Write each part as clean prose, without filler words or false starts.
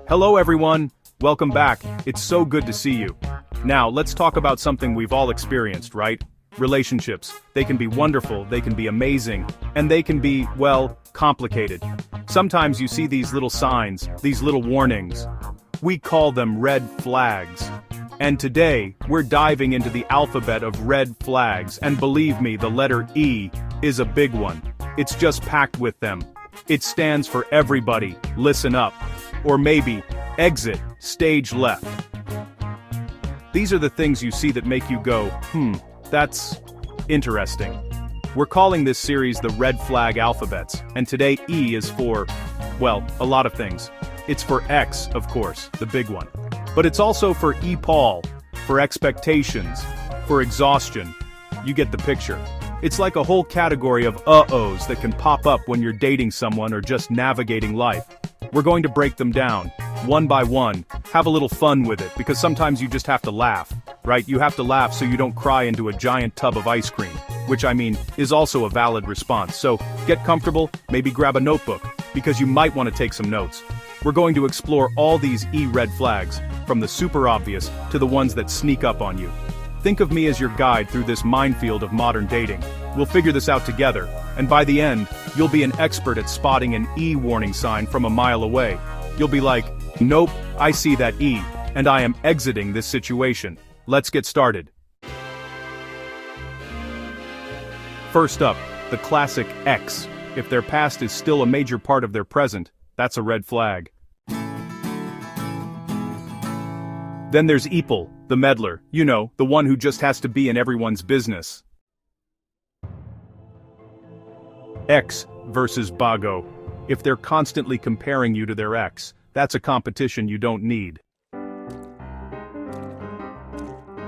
Hello everyone! Welcome back, it's so good to see you. Now, let's talk about something we've all experienced, right? Relationships. They can be wonderful, they can be amazing, and they can be, well, complicated. Sometimes you see these little signs, these little warnings. We call them red flags. And today, we're diving into the alphabet of red flags, and believe me, the letter E is a big one. It's just packed with them. It stands for everybody, listen up. Or maybe, exit, stage left. These are the things you see that make you go, that's interesting. We're calling this series the red flag alphabets, and today E is for, well, a lot of things. It's for X, of course, the big one. But it's also for E-Paul, for expectations, for exhaustion. You get the picture. It's like a whole category of uh-ohs that can pop up when you're dating someone or just navigating life. We're going to break them down, one by one, have a little fun with it, because sometimes you just have to laugh, right? You have to laugh so you don't cry into a giant tub of ice cream, which I mean, is also a valid response. So, get comfortable, maybe grab a notebook, because you might want to take some notes. We're going to explore all these E red flags, from the super obvious to the ones that sneak up on you. Think of me as your guide through this minefield of modern dating. We'll figure this out together, and by the end, you'll be an expert at spotting an E warning sign from a mile away. You'll be like, nope, I see that E, and I am exiting this situation. Let's get started. First up, the classic X. If their past is still a major part of their present, that's a red flag. Then there's Eeple, the meddler, you know, the one who just has to be in everyone's business. X versus Bago. If they're constantly comparing you to their ex, that's a competition you don't need.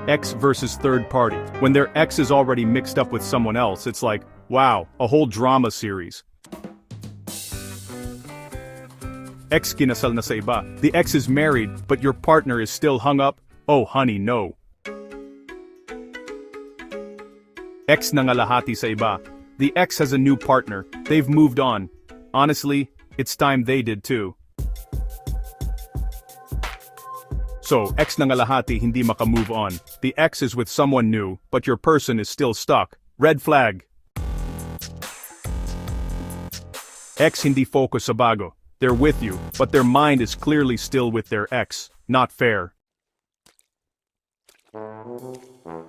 X versus third party. When their ex is already mixed up with someone else, it's like, wow, a whole drama series. Ex kinasal na sa iba. The ex is married, but your partner is still hung up? Oh honey, no. Ex nangalahati sa iba. The ex has a new partner, they've moved on. Honestly, it's time they did too. So, ex nangalahati hindi makamove on. The ex is with someone new, but your person is still stuck. Red flag. Ex hindi focus sa bago. They're with you, but their mind is clearly still with their ex. Not fair.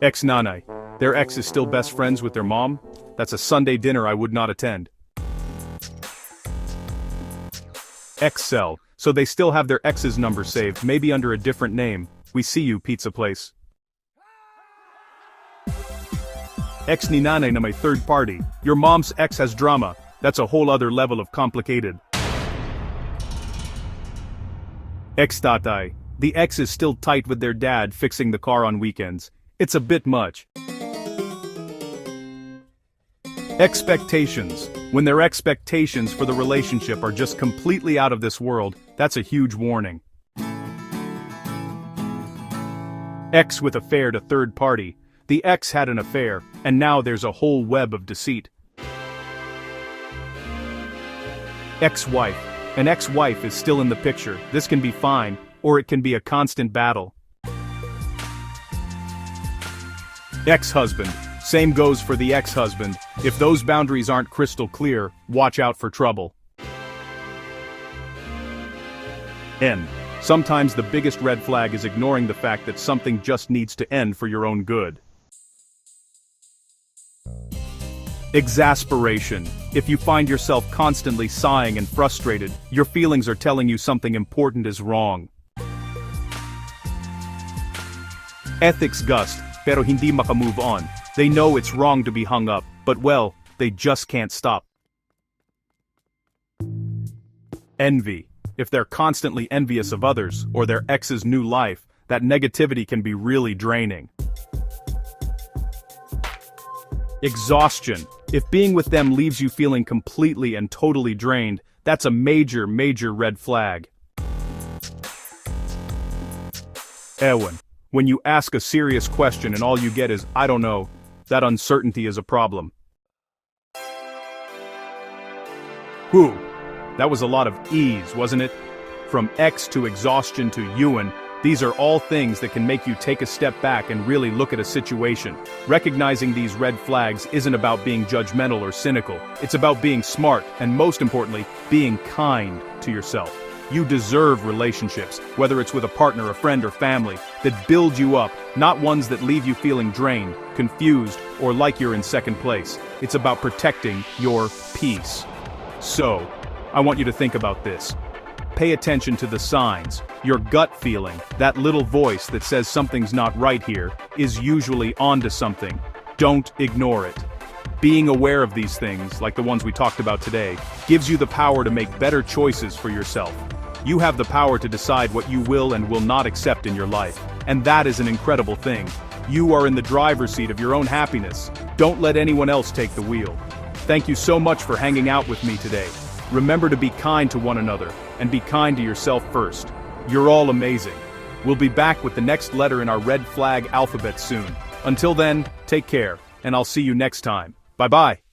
Ex nanay. Their ex is still best friends with their mom? That's a Sunday dinner I would not attend. Ex-cell. So they still have their ex's number saved, maybe under a different name. We see you, pizza place. Ex ni nanay na may third party. Your mom's ex has drama. That's a whole other level of complicated. Ex-tatay. The ex is still tight with their dad fixing the car on weekends. It's a bit much. Expectations. When their expectations for the relationship are just completely out of this world, that's a huge warning. Ex with affair to third party. The ex had an affair, and now there's a whole web of deceit. Ex-wife. An ex-wife is still in the picture. This can be fine, or it can be a constant battle. Ex-husband. Same goes for the ex-husband. If those boundaries aren't crystal clear, watch out for trouble. N. Sometimes the biggest red flag is ignoring the fact that something just needs to end for your own good. Exasperation. If you find yourself constantly sighing and frustrated, your feelings are telling you something important is wrong. Ethics gust, pero hindi makamove on. They know it's wrong to be hung up, but well, they just can't stop. Envy. If they're constantly envious of others, or their ex's new life, that negativity can be really draining. Exhaustion. If being with them leaves you feeling completely and totally drained, that's a major red flag. Ewan. When you ask a serious question and all you get is, I don't know, that uncertainty is a problem. Whew. That was a lot of E's, wasn't it? From X to exhaustion to Ewan, these are all things that can make you take a step back and really look at a situation. Recognizing these red flags isn't about being judgmental or cynical. It's about being smart and, most importantly, being kind to yourself. You deserve relationships, whether it's with a partner, a friend, or family, that build you up, not ones that leave you feeling drained, confused, or like you're in second place. It's about protecting your peace. So, I want you to think about this. Pay attention to the signs. Your gut feeling, that little voice that says something's not right here, is usually onto something. Don't ignore it. Being aware of these things, like the ones we talked about today, gives you the power to make better choices for yourself. You have the power to decide what you will and will not accept in your life, and that is an incredible thing. You are in the driver's seat of your own happiness. Don't let anyone else take the wheel. Thank you so much for hanging out with me today. Remember to be kind to one another, and be kind to yourself first. You're all amazing. We'll be back with the next letter in our red flag alphabet soon. Until then, take care, and I'll see you next time. Bye-bye.